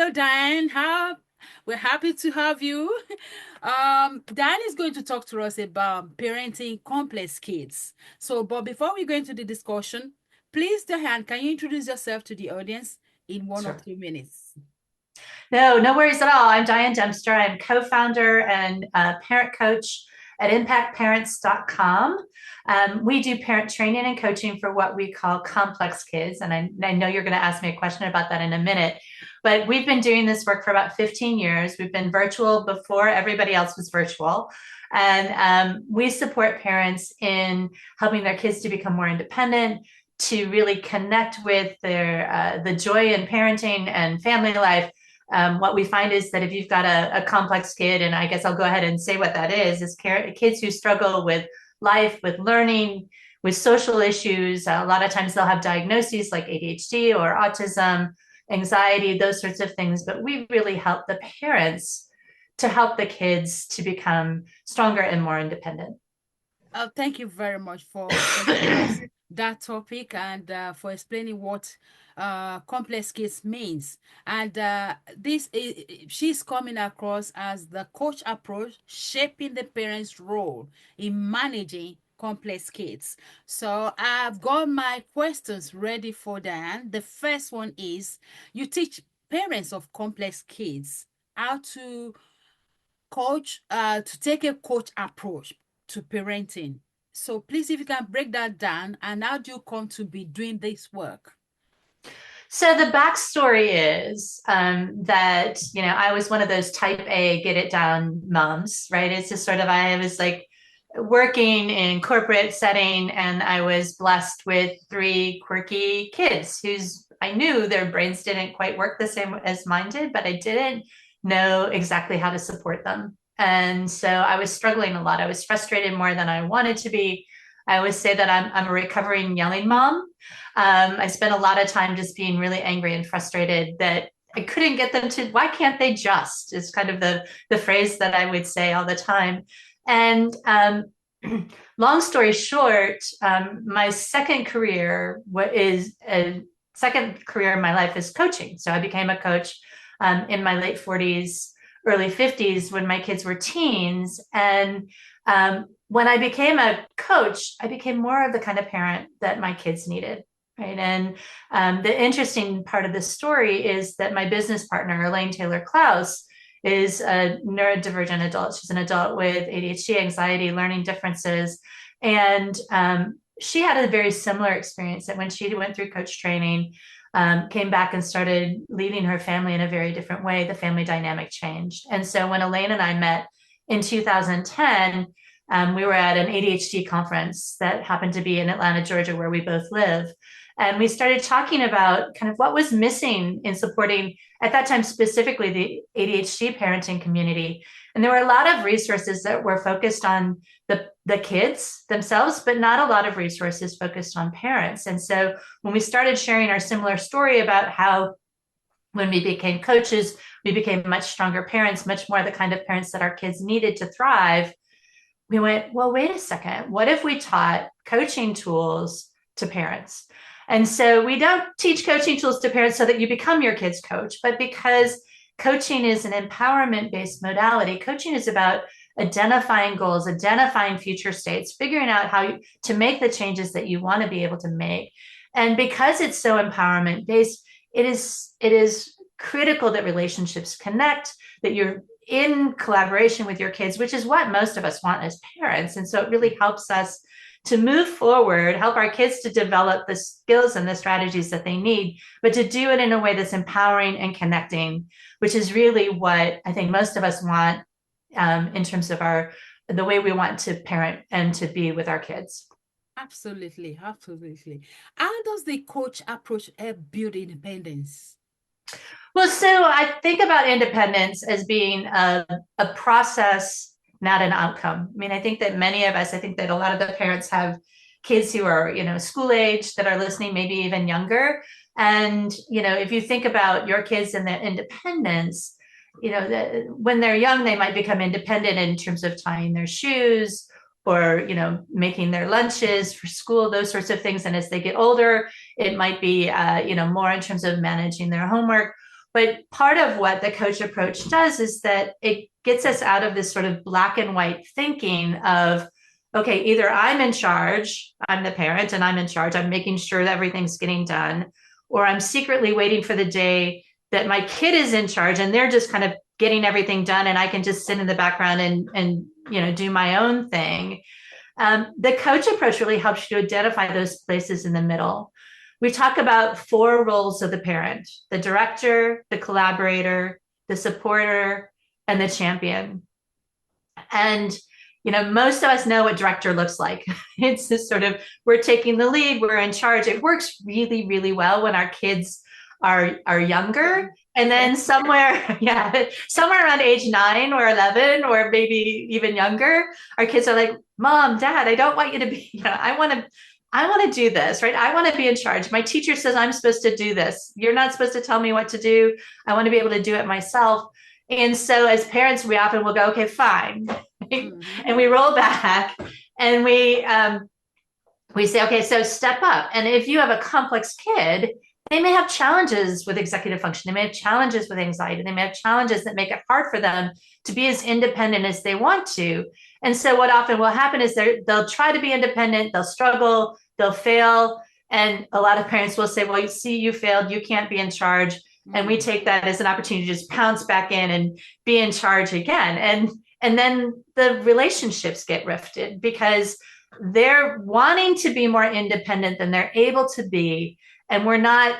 Hello, Diane. We're happy to have you. Diane is going to talk to us about parenting complex kids. But before we go into the discussion, please, Diane, can you introduce yourself to the audience in 1 or 2 minutes? No worries at all. I'm Dianne Dempster. I'm co-founder and parent coach at impactparents.com. We do parent training and coaching for what we call complex kids. And I know you're going to ask me a question about that in a minute, but we've been doing this work for about 15 years. We've been virtual before everybody else was virtual. And we support parents in helping their kids to become more independent, to really connect with the joy in parenting and family life. What we find is that if you've got a complex kid, and I guess I'll go ahead and say what that is kids who struggle with life, with learning, with social issues. A lot of times they'll have diagnoses like ADHD or autism, anxiety, those sorts of things. But we really help the parents to help the kids to become stronger and more independent. Thank you very much for bringing us that topic and for explaining what complex kids means. And she's coming across as the coach approach, shaping the parent's role in managing complex kids. So I've got my questions ready for Diane. The first one is, you teach parents of complex kids how to take a coach approach to parenting. So please, if you can break that down, and how do you come to be doing this work? So the backstory is that, I was one of those type A, get it down moms, right? It's just sort of, I was like working in corporate setting, and I was blessed with three quirky kids whose I knew their brains didn't quite work the same as mine did, but I didn't know exactly how to support them. And so I was struggling a lot. I was frustrated more than I wanted to be. I always say that I'm a recovering yelling mom. I spent a lot of time just being really angry and frustrated that I couldn't get them to, why can't they just, is kind of the phrase that I would say all the time. And long story short, my second career in my life is coaching. So I became a coach in my late 40s, early 50s when my kids were teens. And when I became a coach, I became more of the kind of parent that my kids needed. Right. And the interesting part of the story is that my business partner, Elaine Taylor Klaus, is a neurodivergent adult. She's an adult with ADHD, anxiety, learning differences. And she had a very similar experience that when she went through coach training, came back and started leading her family in a very different way, the family dynamic changed. And so when Elaine and I met in 2010, we were at an ADHD conference that happened to be in Atlanta, Georgia, where we both live. And we started talking about kind of what was missing in supporting, at that time, specifically the ADHD parenting community. And there were a lot of resources that were focused on the kids themselves, but not a lot of resources focused on parents. And so when we started sharing our similar story about how when we became coaches, we became much stronger parents, much more the kind of parents that our kids needed to thrive, we went, well, wait a second. What if we taught coaching tools to parents? And so we don't teach coaching tools to parents so that you become your kid's coach, but because coaching is an empowerment-based modality, coaching is about identifying goals, identifying future states, figuring out how to make the changes that you want to be able to make. And because it's so empowerment-based, it is critical that relationships connect, that you're in collaboration with your kids, which is what most of us want as parents. And so it really helps us to move forward, help our kids to develop the skills and the strategies that they need, but to do it in a way that's empowering and connecting, which is really what I think most of us want in terms of the way we want to parent and to be with our kids. Absolutely, absolutely. How does the coach approach help build independence? Well, so I think about independence as being a process, not an outcome. I mean, I think that many of us, I think that a lot of the parents have kids who are, school age that are listening, maybe even younger. And, if you think about your kids and their independence, when they're young, they might become independent in terms of tying their shoes or, making their lunches for school, those sorts of things. And as they get older, it might be, more in terms of managing their homework. But part of what the coach approach does is that it gets us out of this sort of black and white thinking of, okay, either I'm in charge, I'm the parent and I'm in charge, I'm making sure that everything's getting done, or I'm secretly waiting for the day that my kid is in charge and they're just kind of getting everything done and I can just sit in the background and do my own thing. The coach approach really helps you to identify those places in the middle. We talk about 4 roles of the parent: the director, the collaborator, the supporter, and the champion. And most of us know what director looks like. It's this sort of, we're taking the lead, we're in charge. It works really, really well when our kids are younger. And then somewhere, yeah, somewhere around age 9 or 11, or maybe even younger, our kids are like, Mom, Dad, I don't want you to be, I want to do this, right? I want to be in charge. My teacher says I'm supposed to do this. You're not supposed to tell me what to do. I want to be able to do it myself. And so as parents, we often will go, okay, fine. And we roll back and we say, okay, so step up. And if you have a complex kid, they may have challenges with executive function. They may have challenges with anxiety. They may have challenges that make it hard for them to be as independent as they want to. And so what often will happen is they'll try to be independent, they'll struggle, they'll fail. And a lot of parents will say, well, you see, you failed, you can't be in charge. And we take that as an opportunity to just pounce back in and be in charge again. And then the relationships get rifted because they're wanting to be more independent than they're able to be. And we're not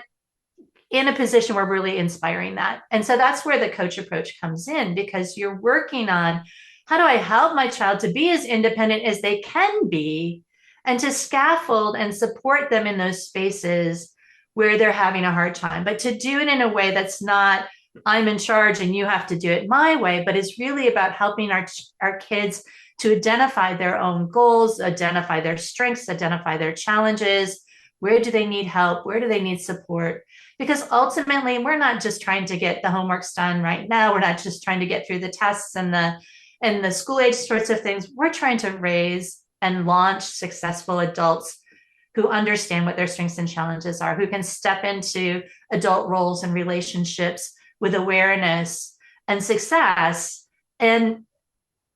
in a position where we're really inspiring that. And so that's where the coach approach comes in, because you're working on, how do I help my child to be as independent as they can be and to scaffold and support them in those spaces where they're having a hard time, but to do it in a way that's not, I'm in charge and you have to do it my way, but it's really about helping our kids to identify their own goals, identify their strengths, identify their challenges. Where do they need help? Where do they need support? Because ultimately, we're not just trying to get the homeworks done right now. We're not just trying to get through the tests and the school age sorts of things. We're trying to raise and launch successful adults who understand what their strengths and challenges are, who can step into adult roles and relationships with awareness and success. And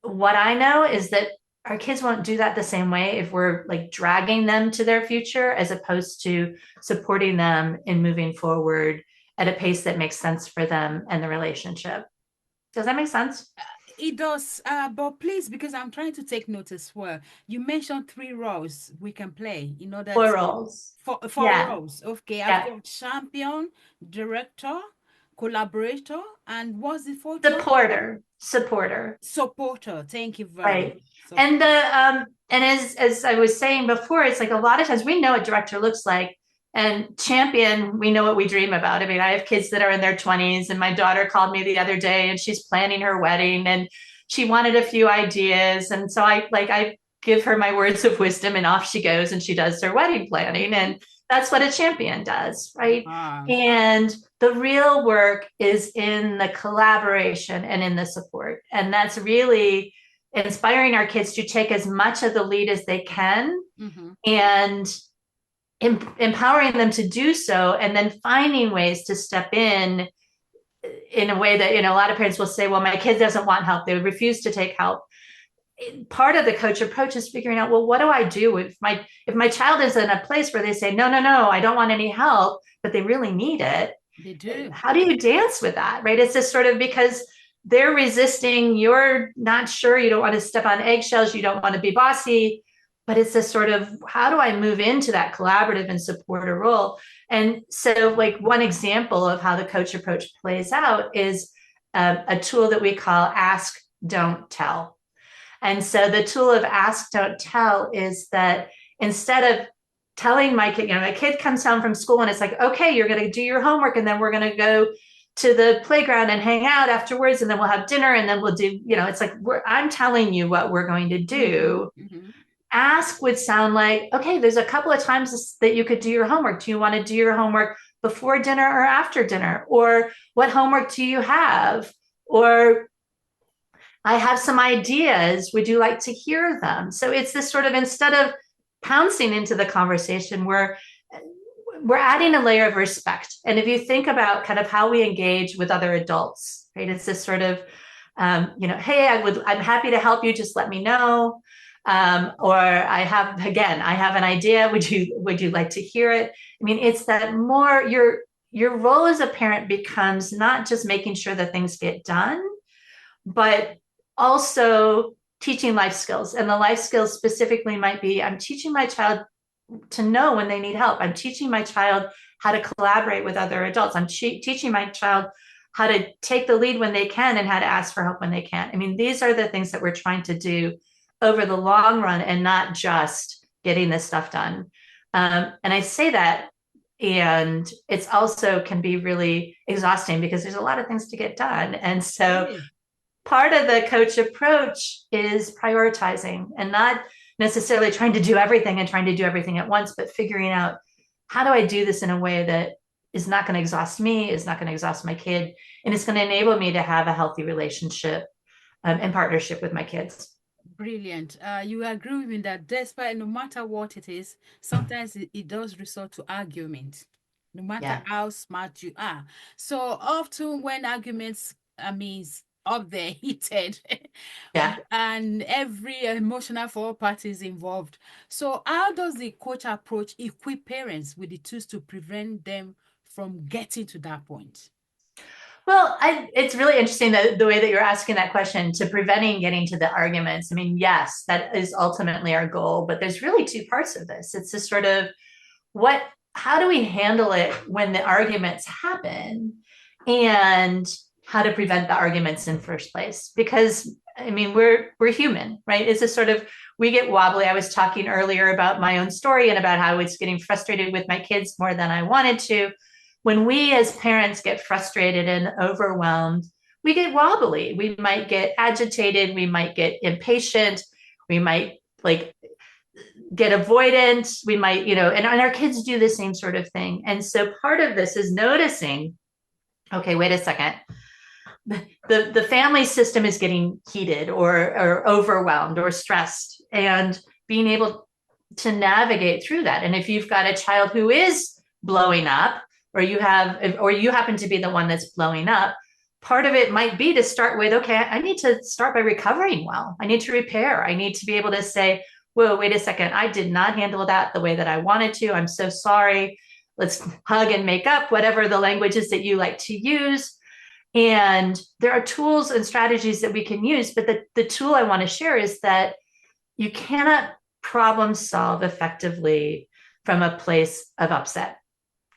what I know is that our kids won't do that the same way if we're like dragging them to their future, as opposed to supporting them in moving forward at a pace that makes sense for them and the relationship. Does that make sense? It does, but please, because I'm trying to take note as well. You mentioned 3 roles we can play in order 4 to roles. four Yeah. roles. Okay, I've Yeah. got champion, director, collaborator, and what's the fourth one? Supporter. Supporter. Thank you very much. Right. And Support. and as I was saying before, it's like a lot of times we know what director looks like, and champion, we know what we dream about. I mean, I have kids that are in their 20s, and my daughter called me the other day and she's planning her wedding and she wanted a few ideas. And so I give her my words of wisdom and off she goes and she does her wedding planning. And that's what a champion does, right? Ah, And the real work is in the collaboration and in the support. And that's really inspiring our kids to take as much of the lead as they can mm-hmm. and empowering them to do so, and then finding ways to step in a way that, a lot of parents will say, well, my kid doesn't want help. They would refuse to take help. Part of the coach approach is figuring out, well, what do I do if my child is in a place where they say, no, I don't want any help, but they really need it. They do. How do you dance with that, right? It's just sort of, because they're resisting, you're not sure, you don't want to step on eggshells, you don't want to be bossy, but it's this sort of, how do I move into that collaborative and supporter role? And so, like, one example of how the coach approach plays out is a tool that we call Ask, Don't, Tell. And so the tool of Ask, Don't, Tell is that instead of telling my kid, my kid comes home from school and it's like, okay, you're going to do your homework and then we're going to go to the playground and hang out afterwards and then we'll have dinner and then we'll do, it's like, I'm telling you what we're going to do. Mm-hmm. Ask would sound like, okay, there's a couple of times that you could do your homework. Do you want to do your homework before dinner or after dinner? Or what homework do you have? Or I have some ideas. Would you like to hear them? So it's this sort of, instead of pouncing into the conversation, we're adding a layer of respect. And if you think about kind of how we engage with other adults, right? It's this sort of, hey, I'm happy to help you. Just let me know. Or I have an idea. Would you like to hear it? I mean, it's that more your role as a parent becomes not just making sure that things get done, but also teaching life skills. And the life skills specifically might be, I'm teaching my child to know when they need help. I'm teaching my child how to collaborate with other adults. I'm teaching my child how to take the lead when they can and how to ask for help when they can't. I mean, these are the things that we're trying to do over the long run and not just getting this stuff done. And I say that, and it's also can be really exhausting because there's a lot of things to get done. And so Really? part of the coach approach is prioritizing and not necessarily trying to do everything and trying to do everything at once, but figuring out how do I do this in a way that is not going to exhaust me, is not going to exhaust my kid, and it's going to enable me to have a healthy relationship and partnership with my kids. Brilliant. You agree with me that despite no matter what it is, sometimes it does resort to argument, no matter Yeah. how smart you are. So often when arguments, I mean, up there heated, Yeah. and every emotional for all parties involved. So how does the coach approach equip parents with the tools to prevent them from getting to that point? Well, it's really interesting that the way that you're asking that question to preventing getting to the arguments. I mean, yes, that is ultimately our goal, but there's really two parts of this. It's this sort of what, how do we handle it when the arguments happen, and how to prevent the arguments in first place? Because I mean, we're human, right? It's a sort of, we get wobbly. I was talking earlier about my own story and about how I was getting frustrated with my kids more than I wanted to. When we as parents get frustrated and overwhelmed, we get wobbly. We might get agitated. We might get impatient. We might like get avoidant. We might, and our kids do the same sort of thing. And so part of this is noticing, okay, wait a second. The family system is getting heated or overwhelmed or stressed, and being able to navigate through that. And if you've got a child who is blowing up, or you happen to be the one that's blowing up, part of it might be to start with, okay, I need to start by recovering well. I need to repair. I need to be able to say, whoa, wait a second, I did not handle that the way that I wanted to. I'm so sorry. Let's hug and make up, whatever the language is that you like to use. And there are tools and strategies that we can use. But the tool I want to share is that you cannot problem solve effectively from a place of upset,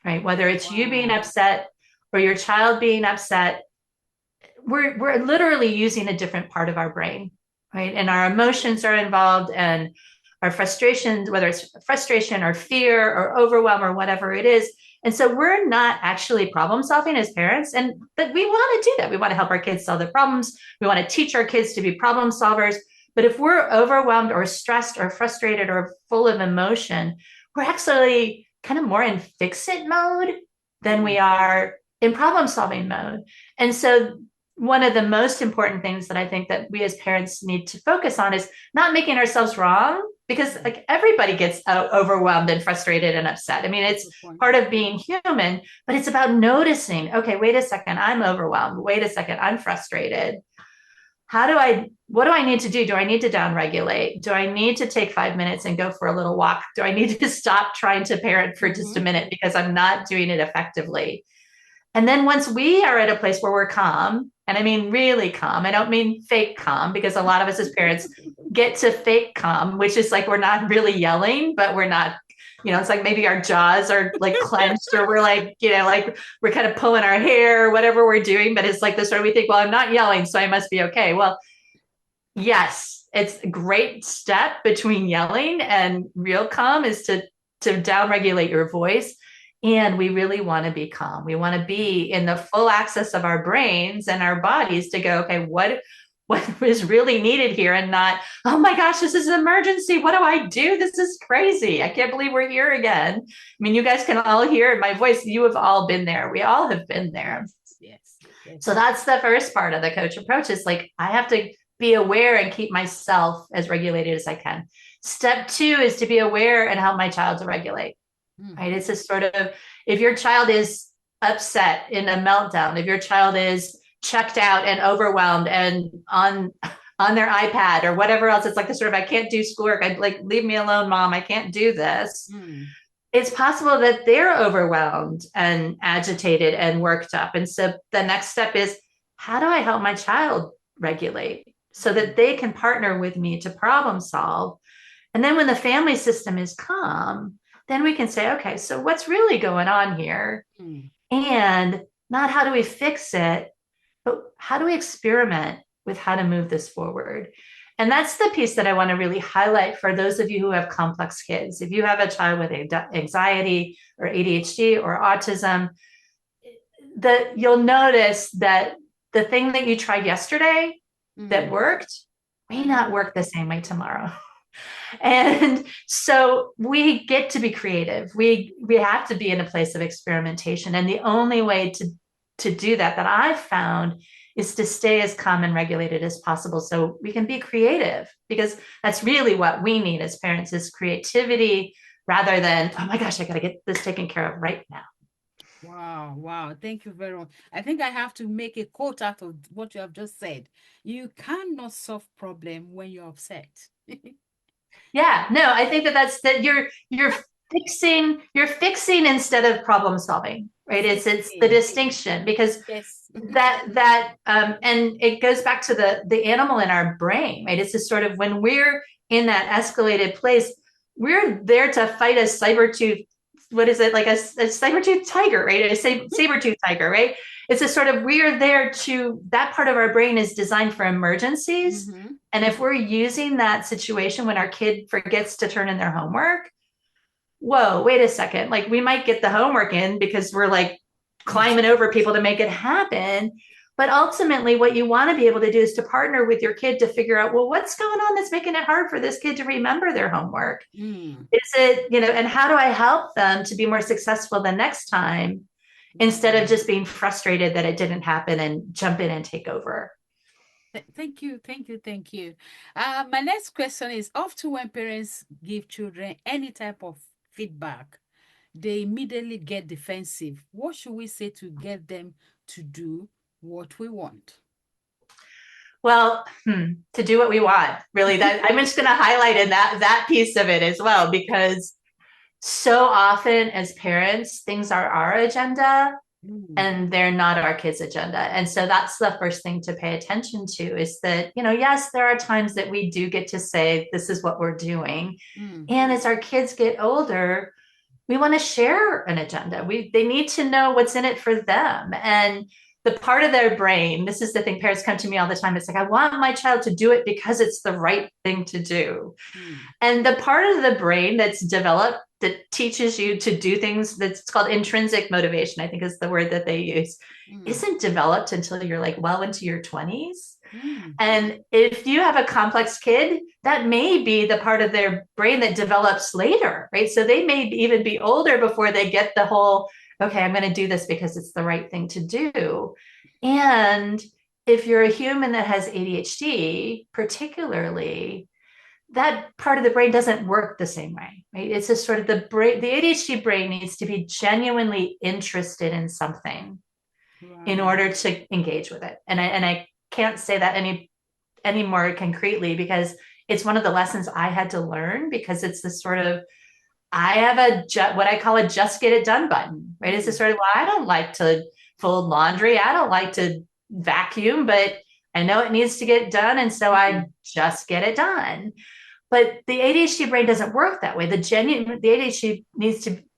right? Whether it's you being Wow. upset or your child being upset, we're literally using a different part of our brain, right? And our emotions are involved, and our frustrations, whether it's frustration or fear or overwhelm or whatever it is. And so we're not actually problem solving as parents. But we want to do that. We want to help our kids solve their problems. We want to teach our kids to be problem solvers. But if we're overwhelmed or stressed or frustrated or full of emotion, we're actually kind of more in fix it mode than we are in problem solving mode. And so one of the most important things that I think that we as parents need to focus on is not making ourselves wrong, because like everybody gets overwhelmed and frustrated and upset. I mean, it's Good point. part of being human, but it's about noticing, okay, wait a second, I'm overwhelmed. Wait a second, I'm frustrated. What do I need to do? Do I need to downregulate? Do I need to take 5 minutes and go for a little walk? Do I need to stop trying to parent for just a Mm-hmm. minute because I'm not doing it effectively? And then once we are at a place where we're calm, and I mean really calm, I don't mean fake calm, because a lot of us as parents get to fake calm, which is like we're not really yelling, but we're not, it's like maybe our jaws are like clenched, or we're like, like we're kind of pulling our hair or whatever we're doing. But it's like this, or we think, well, I'm not yelling, so I must be okay. Well, yes, it's a great step between yelling and real calm is to downregulate your voice. And we really want to be calm. We want to be in the full access of our brains and our bodies to go, okay, what is really needed here, and not, oh my gosh, this is an emergency. What do I do? This is crazy. I can't believe we're here again. I mean, you guys can all hear my voice. You have all been there. We all have been there. Yes, yes, yes. So that's the first part of the coach approach, is like, I have to be aware and keep myself as regulated as I can. Step two is to be aware and help my child to regulate. right? Mm-hmm. It's a sort of, if your child is upset in a meltdown, if your child is checked out and overwhelmed and on their iPad or whatever else, it's like the sort of, I can't do schoolwork. I like, leave me alone, mom. I can't do this. Mm. It's possible that they're overwhelmed and agitated and worked up. And so the next step is, how do I help my child regulate so that Mm. they can partner with me to problem solve? And then when the family system is calm, then we can say, okay, so what's really going on here? Mm. And not how do we fix it, but how do we experiment with how to move this forward? And that's the piece that I want to really highlight for those of you who have complex kids. If you have a child with anxiety or ADHD or autism, that you'll notice that the thing that you tried yesterday that Mm. worked may Uh-huh. not work the same way tomorrow. And so we get to be creative. We have to be in a place of experimentation. And the only way to do that I've found is to stay as calm and regulated as possible so we can be creative, because that's really what we need as parents is creativity rather than, oh my gosh, I got to get this taken care of right now. Wow, wow. Thank you very much. I think I have to make a quote out of what you have just said. You cannot solve problem when you're upset. Yeah, no, I think that's that you're fixing instead of problem solving, right? It's the Fixing. distinction, because Yes. and it goes back to the animal in our brain, right? It's just sort of when we're in that escalated place, we're there to fight a saber-tooth, what is it, like a saber-tooth tiger, right? A saber-tooth tiger, right? It's a sort of, we're there to, that part of our brain is designed for emergencies. Mm-hmm. And if we're using that situation when our kid forgets to turn in their homework, whoa, wait a second. Like, we might get the homework in because we're like climbing over people to make it happen. But ultimately, what you want to be able to do is to partner with your kid to figure out, well, what's going on that's making it hard for this kid to remember their homework? Mm. Is it, and how do I help them to be more successful the next time instead of Mm. just being frustrated that it didn't happen and jump in and take over? Thank you, thank you, thank you. My next question is, often when parents give children any type of feedback, they immediately get defensive. What should we say to get them to do what we want? Well, to do what we want, really. That I'm just going to highlight in that piece of it as well, because so often as parents, things are our agenda Mm. and they're not our kids' agenda. And so that's the first thing to pay attention to, is that, yes, there are times that we do get to say, this is what we're doing. Mm. And as our kids get older, we want to share an agenda. They need to know what's in it for them. And the part of their brain, this is the thing, parents come to me all the time. It's like, I want my child to do it because it's the right thing to do. Mm. And the part of the brain that's developed that teaches you to do things, that's called intrinsic motivation, I think is the word that they use, Mm. isn't developed until you're like well into your 20s. Mm. And if you have a complex kid, that may be the part of their brain that develops later, right? So they may even be older before they get the whole, okay, I'm going to do this because it's the right thing to do. And if you're a human that has ADHD, particularly, that part of the brain doesn't work the same way, right? It's just sort of the brain, the ADHD brain needs to be genuinely interested in something in Right. order to engage with it. And I can't say that any more concretely, because it's one of the lessons I had to learn, because it's this sort of, I have what I call a just get it done button, right? It's this Mm. sort of, well, I don't like to fold laundry. I don't like to vacuum, but I know it needs to get done. And so I Mm. just get it done. But the ADHD brain doesn't work that way. The ADHD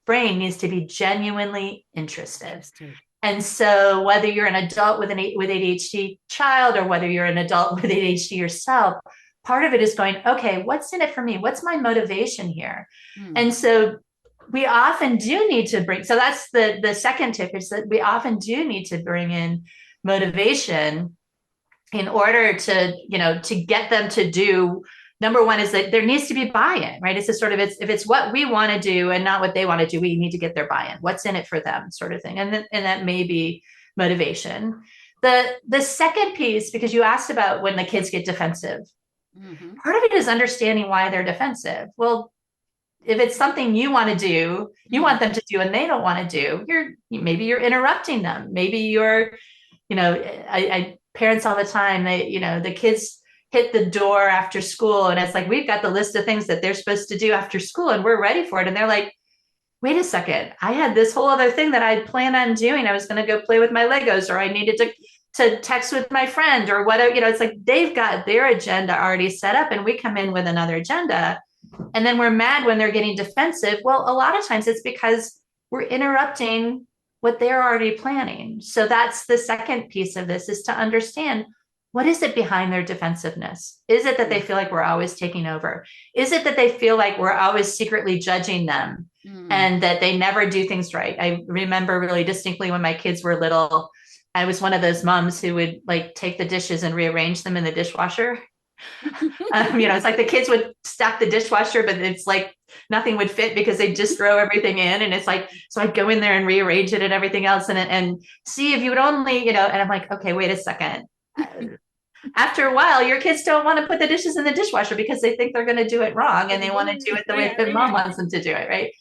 brain needs to be genuinely interested. Interested. And so whether you're an adult with with ADHD child, or whether you're an adult with ADHD yourself, part of it is going, okay, what's in it for me? What's my motivation here? Mm. And so we often do need to bring, so that's the second tip, is that we often do need to bring in motivation in order to get them to do. Number one is that there needs to be buy-in, right? It's a sort of, if it's what we want to do and not what they want to do, we need to get their buy-in. What's in it for them, sort of thing. And that may be motivation. The second piece, because you asked about when the kids get defensive, Mm-hmm. part of it is understanding why they're defensive. Well, if it's something you want to do, you Mm. want them to do and they don't want to do, maybe you're interrupting them. Maybe you're, I parents all the time, the kids hit the door after school and it's like, we've got the list of things that they're supposed to do after school and we're ready for it. And they're like, wait a second, I had this whole other thing that I'd planned on doing. I was going to go play with my Legos, or I needed to text with my friend or whatever. It's like they've got their agenda already set up and we come in with another agenda. And then we're mad when they're getting defensive. Well, a lot of times it's because we're interrupting what they're already planning. So that's the second piece of this, is to understand, what is it behind their defensiveness? Is it that they feel like we're always taking over? Is it that they feel like we're always secretly judging them Mm. and that they never do things right? I remember really distinctly when my kids were little, I was one of those moms who would like take the dishes and rearrange them in the dishwasher. It's like the kids would stack the dishwasher, but it's like nothing would fit because they just throw everything in. And it's like, so I'd go in there and rearrange it and everything else and see if you would only, and I'm like, okay, wait a second. After a while, your kids don't want to put the dishes in the dishwasher because they think they're going to do it wrong and they want to do it the way that mom wants them to do it, right?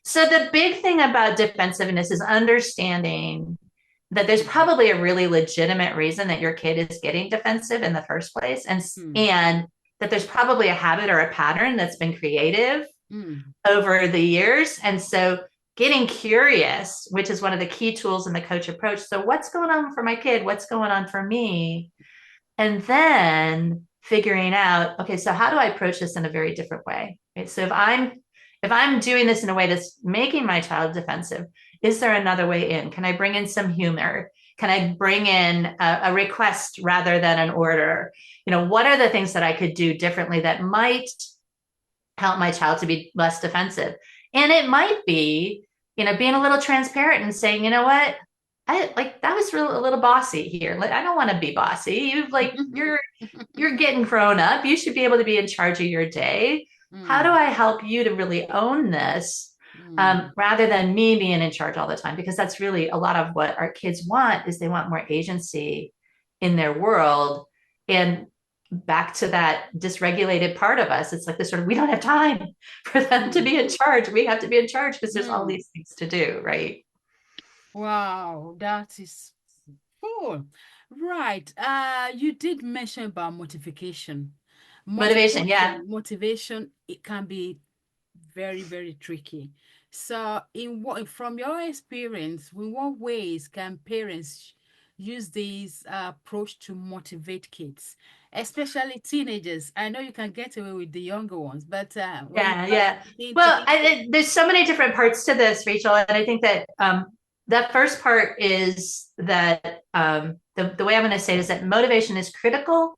So the big thing about defensiveness is understanding that there's probably a really legitimate reason that your kid is getting defensive in the first place, Mm. and that there's probably a habit or a pattern that's been creative Mm. over the years. And so getting curious, which is one of the key tools in the coach approach. So what's going on for my kid? What's going on for me? And then figuring out, okay, so how do I approach this in a very different way? Right? So if I'm doing this in a way that's making my child defensive, is there another way in? Can I bring in some humor? Can I bring in a request rather than an order? What are the things that I could do differently that might help my child to be less defensive? And it might be, being a little transparent and saying, you know what? I like that was a little bossy here. Like, I don't want to be bossy. You're getting grown up. You should be able to be in charge of your day. How do Mm. I help you to really own this, Mm. rather than me being in charge all the time? Because that's really a lot of what our kids want, is they want more agency in their world. And back to that dysregulated part of us, it's like this sort of, we don't have time for them to Mm. be in charge. We have to be in charge because there's all Mm. these things to do, right? Wow, that is cool. Right. You did mention about motivation. Motivation, yeah. Motivation, it can be very, very tricky. So, from your experience, in what ways can parents use this approach to motivate kids, especially teenagers? I know you can get away with the younger ones, but when you Yeah, are yeah. into Well, there's so many different parts to this, Rachel, and I think that that first part is that the way I'm going to say it is that motivation is critical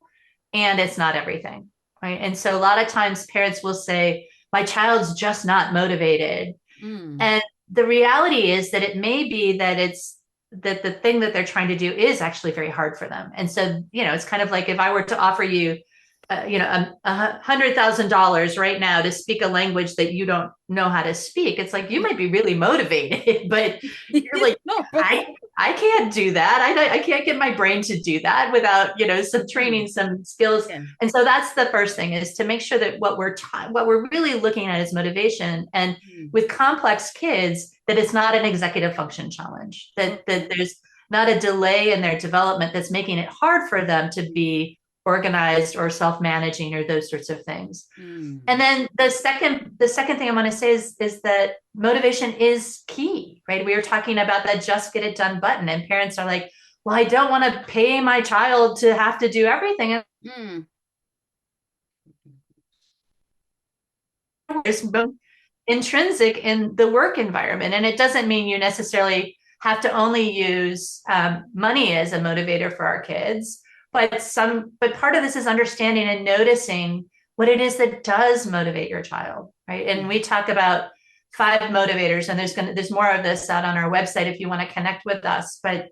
and it's not everything, right? And so a lot of times parents will say, "My child's just not motivated," mm, and the reality is that it may be that it's that the thing that they're trying to do is actually very hard for them. And so, it's kind of like if I were to offer you $100,000 right now to speak a language that you don't know how to speak. It's like you might be really motivated, but you're like, no, I can't do that. I can't get my brain to do that without some training, mm, some skills. yeah. And so that's the first thing, is to make sure that what we're really looking at is motivation. And Mm, with complex kids, that it's not an executive function challenge. That okay. there's not a delay in their development that's making it hard for them to be organized or self-managing or those sorts of things. And Mm, then the second thing I want to say is that motivation is key, right? We were talking about that just get it done button, and parents are like, well, I don't want to pay my child to have to do everything. mm, There's intrinsic in the work environment, and it doesn't mean you necessarily have to only use money as a motivator for our kids, but part of this is understanding and noticing what it is that does motivate your child, right? And we talk about 5 motivators, and there's more of this out on our website if you want to connect with us. But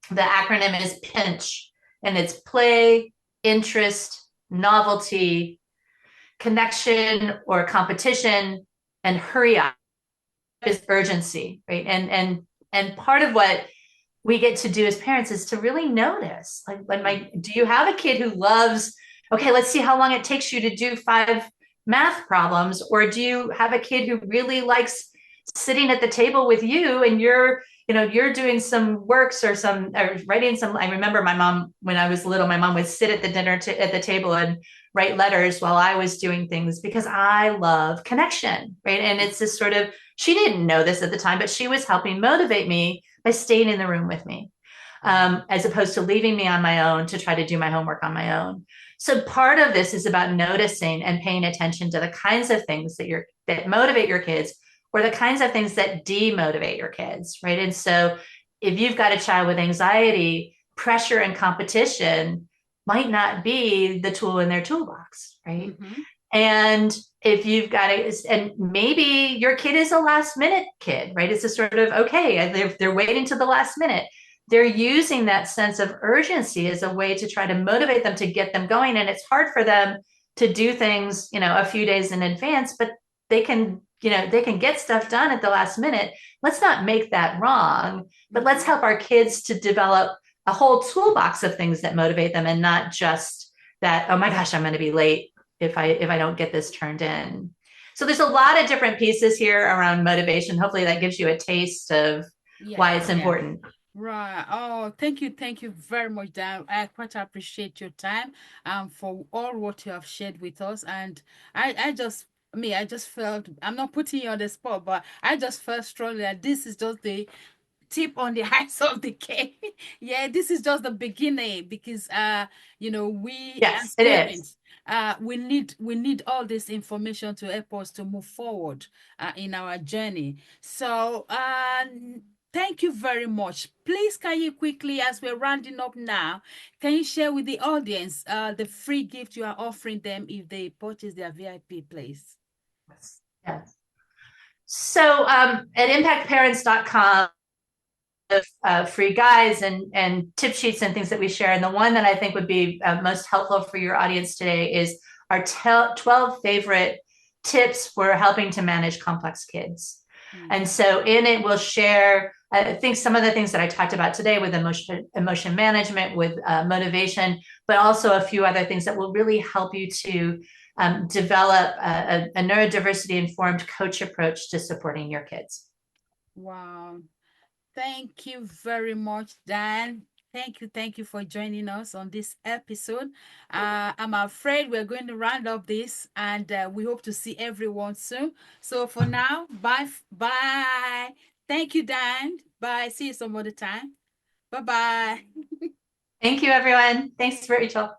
the acronym is PINCH, and it's play, interest, novelty, connection or competition, and hurry up is urgency, right? And part of what we get to do as parents is to really notice, like, mm, do you have a kid who loves, okay, let's see how long it takes you to do math problems, or do you have a kid who really likes sitting at the table with you and you're doing some works or some or writing some. I remember my mom, when I was little, my mom would sit at the at the table and write letters while I was doing things, because I love connection, right? And it's this sort of, she didn't know this at the time, but she was helping motivate me by staying in the room with me, as opposed to leaving me on my own to try to do my homework on my own. So part of this is about noticing and paying attention to the kinds of things that motivate your kids, or the kinds of things that demotivate your kids, right? And so if you've got a child with anxiety, pressure and competition might not be the tool in their toolbox, right? Mm-hmm. And if you've got it, and maybe your kid is a last minute kid, right? It's a sort of, okay, they're waiting to the last minute. They're using that sense of urgency as a way to try to motivate them, to get them going. And it's hard for them to do things, a few days in advance, but they can get stuff done at the last minute. Let's not make that wrong, but let's Mm-hmm. help our kids to develop a whole toolbox of things that motivate them, and not just that, oh my gosh, I'm going to be late if I don't get this turned in. So there's a lot of different pieces here around motivation. Hopefully that gives you a taste of why Yeah, it's yeah. important. Right. Oh, thank you very much, Dan. I quite appreciate your time for all what you have shared with us. And I just I just felt, I'm not putting you on the spot, but I just felt strongly that this is just the tip on the ice of the cake. Yeah, this is just the beginning, because we Yes, as it is. parents, we need all this information to help us to move forward in our journey. So thank you very much. Please, can you quickly, as we're rounding up now, can you share with the audience the free gift you are offering them if they purchase their VIP place? Yes. So at impactparents.com, free guides and tip sheets and things that we share. And the one that I think would be most helpful for your audience today is our 12 favorite tips for helping to manage complex kids. And Mm. so in it, we'll share, I think, some of the things that I talked about today with emotion management, with motivation, but also a few other things that will really help you to develop a neurodiversity informed coach approach to supporting your kids. Wow. Thank you very much, Dan. Thank you for joining us on this episode. I'm afraid we're going to round up this, and we hope to see everyone soon. So for now, bye, bye. Thank you, Dan. Bye. See you some other time. Bye bye. Thank you, everyone. Thanks, Rachel.